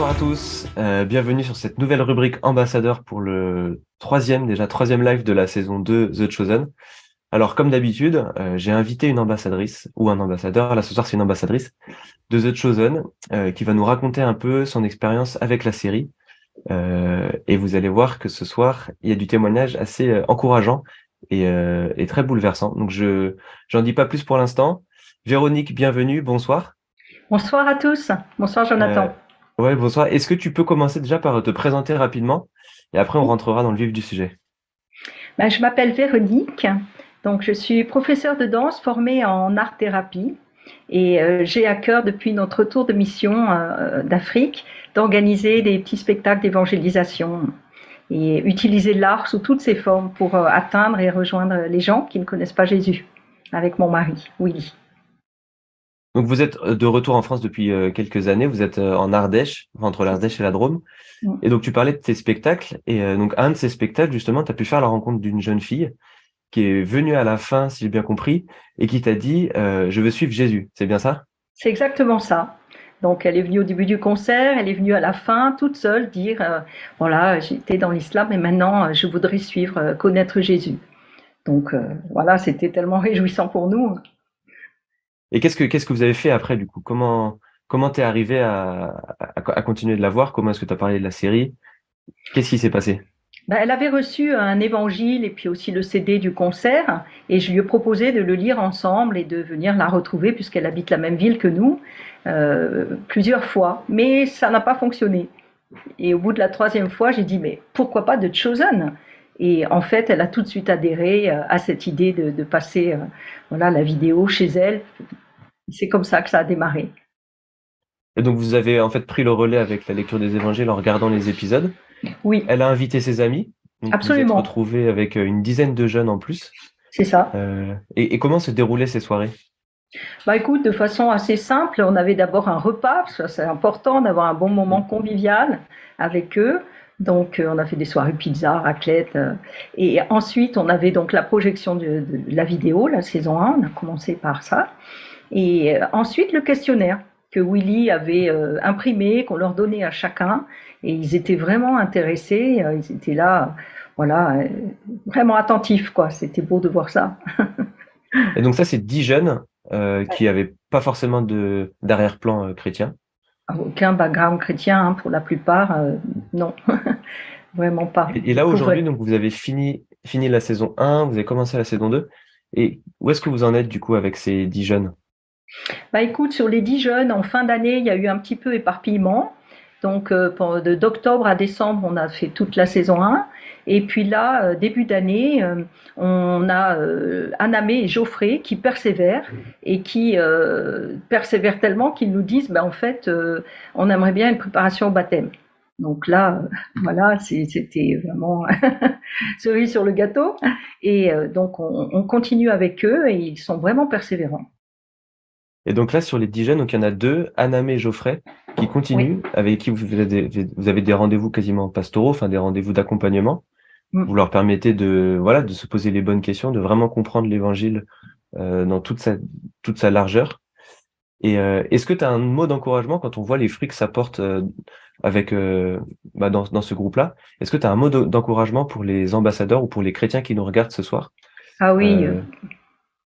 Bonsoir à tous, bienvenue sur cette nouvelle rubrique ambassadeur pour le troisième live de la saison 2 The Chosen. Alors comme d'habitude, j'ai invité une ambassadrice ou un ambassadeur, là ce soir c'est une ambassadrice de The Chosen qui va nous raconter un peu son expérience avec la série. Et vous allez voir que ce soir il y a du témoignage assez encourageant et très bouleversant. Donc j'en dis pas plus pour l'instant. Véronique, bienvenue, bonsoir. Bonsoir à tous. Bonsoir Euh, Jonathan. ouais, bonsoir. Est-ce que tu peux commencer déjà par te présenter rapidement et après on Oui. rentrera dans le vif du sujet. Je m'appelle Véronique. Donc, je suis professeure de danse formée en art-thérapie et j'ai à cœur depuis notre retour de mission d'Afrique d'organiser des petits spectacles d'évangélisation et utiliser l'art sous toutes ses formes pour atteindre et rejoindre les gens qui ne connaissent pas Jésus avec mon mari, Willy. Donc vous êtes de retour en France depuis quelques années, vous êtes en Ardèche, entre C'est ça. l'Ardèche et la Drôme. Mm. Et donc tu parlais de tes spectacles et donc un de ces spectacles justement, tu as pu faire la rencontre d'une jeune fille qui est venue à la fin, si j'ai bien compris, et qui t'a dit je veux suivre Jésus. C'est bien ça? C'est exactement ça. Donc, elle est venue au début du concert, elle est venue à la fin, toute seule, dire voilà, j'étais dans l'islam et maintenant je voudrais suivre, connaître Jésus. Donc, voilà, c'était tellement réjouissant pour nous. Et qu'est-ce que vous avez fait après du coup? Comment t'es arrivé à continuer de la voir? Comment est-ce que tu as parlé de la série? Qu'est-ce qui s'est passé? Elle avait reçu un évangile et puis aussi le CD du concert, et je lui ai proposé de le lire ensemble et de venir la retrouver puisqu'elle habite la même ville que nous plusieurs fois. Mais ça n'a pas fonctionné. Et au bout de la troisième fois, j'ai dit, mais pourquoi pas de Chosen? Et en fait, elle a tout de suite adhéré à cette idée de passer voilà, la vidéo chez elle. C'est comme ça que ça a démarré. Et donc vous avez en fait pris le relais avec la lecture des évangiles en regardant les épisodes. Oui, Elle a invité ses amis, donc vous êtes absolument. retrouvés avec une dizaine de jeunes en plus. C'est ça. Et comment se déroulaient ces soirées? Écoute, de façon assez simple, on avait d'abord un repas, parce que c'est important d'avoir un bon moment Mm. convivial avec eux. Donc, on a fait des soirées pizza, raclette. Et ensuite, on avait donc la projection de la vidéo, la saison 1. On a commencé par ça. Et ensuite, le questionnaire que Willy avait imprimé, qu'on leur donnait à chacun. Et ils étaient vraiment intéressés. Ils étaient là, voilà, vraiment attentifs, quoi. C'était beau de voir ça. Et donc ça, c'est 10 jeunes qui avaient pas forcément de d'arrière-plan chrétien. Aucun background chrétien, hein, pour la plupart, non, vraiment pas. Et Ils là, aujourd'hui, découvraient. donc vous avez fini la saison 1, vous avez commencé la saison 2. Et où est-ce que vous en êtes du coup avec ces 10 jeunes? Écoute, sur les 10 jeunes, en fin d'année, il y a eu un petit peu éparpillement. Donc, d'octobre à décembre, on a fait toute la saison 1. Et puis là, début d'année, on a Anamé et Geoffrey qui persévèrent et qui persévèrent tellement qu'ils nous disent, en fait, on aimerait bien une préparation au baptême. Donc là, voilà, c'était vraiment cerise sur le gâteau. Et donc, on continue avec eux et ils sont vraiment persévérants. Et donc là, sur les 10 jeunes, donc il y en a deux, Anamé et Geoffrey, qui Oui. continuent, avec qui vous avez des rendez-vous quasiment pastoraux, enfin des rendez-vous d'accompagnement. Vous Mm. leur permettez de, voilà, de se poser les bonnes questions, de vraiment comprendre l'évangile dans toute sa largeur. Et est-ce que tu as un mot d'encouragement quand on voit les fruits que ça porte avec dans ce groupe-là? Est-ce que tu as un mot d'encouragement pour les ambassadeurs ou pour les chrétiens qui nous regardent ce soir? Ah oui, Euh,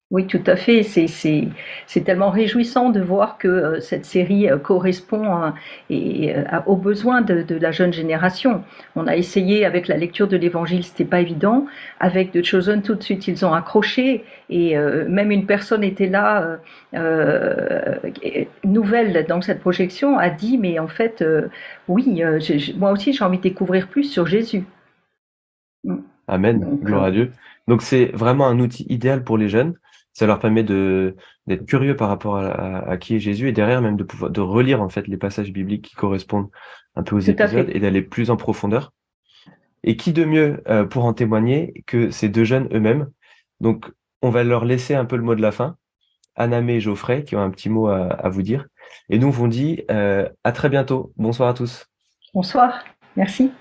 oui, tout à fait. C'est tellement réjouissant de voir que cette série correspond aux besoins de la jeune génération. On a essayé avec la lecture de l'Évangile, c'était pas évident. Avec The Chosen, tout de suite, ils ont accroché et même une personne était là, nouvelle dans cette projection, a dit mais en fait, oui, moi aussi j'ai envie de découvrir plus sur Jésus. Mm. Amen, Donc gloire à Dieu. Donc c'est vraiment un outil idéal pour les jeunes. Ça leur permet d'être curieux par rapport à qui est Jésus et derrière même de pouvoir de relire en fait les passages bibliques qui correspondent un peu aux tout à épisodes fait. et d'aller plus en profondeur. Et qui de mieux pour en témoigner que ces deux jeunes eux-mêmes. Donc on va leur laisser un peu le mot de la fin. Anamé et Geoffrey qui ont un petit mot à vous dire. Et nous on vous dit à très bientôt. Bonsoir à tous. Bonsoir, merci.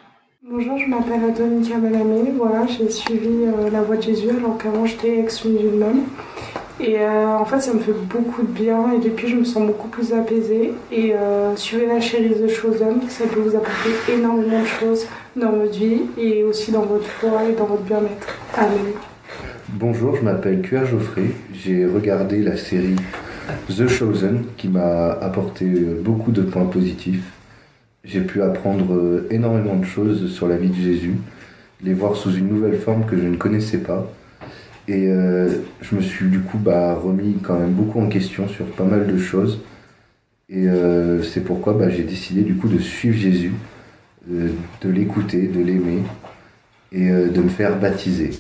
Bonjour, je m'appelle Adonica Malamé. Voilà, j'ai suivi la voie de Jésus alors qu'avant j'étais ex-musulmane. Et en fait, ça me fait beaucoup de bien et depuis, je me sens beaucoup plus apaisée. Et suivez la série The Chosen, ça peut vous apporter énormément de choses dans votre vie et aussi dans votre foi et dans votre bien-être. Amen. Bonjour, je m'appelle QR Geoffrey. J'ai regardé la série The Chosen qui m'a apporté beaucoup de points positifs. J'ai pu apprendre énormément de choses sur la vie de Jésus, les voir sous une nouvelle forme que je ne connaissais pas. Et je me suis du coup remis quand même beaucoup en question sur pas mal de choses. Et c'est pourquoi j'ai décidé du coup de suivre Jésus, de l'écouter, de l'aimer et de me faire baptiser.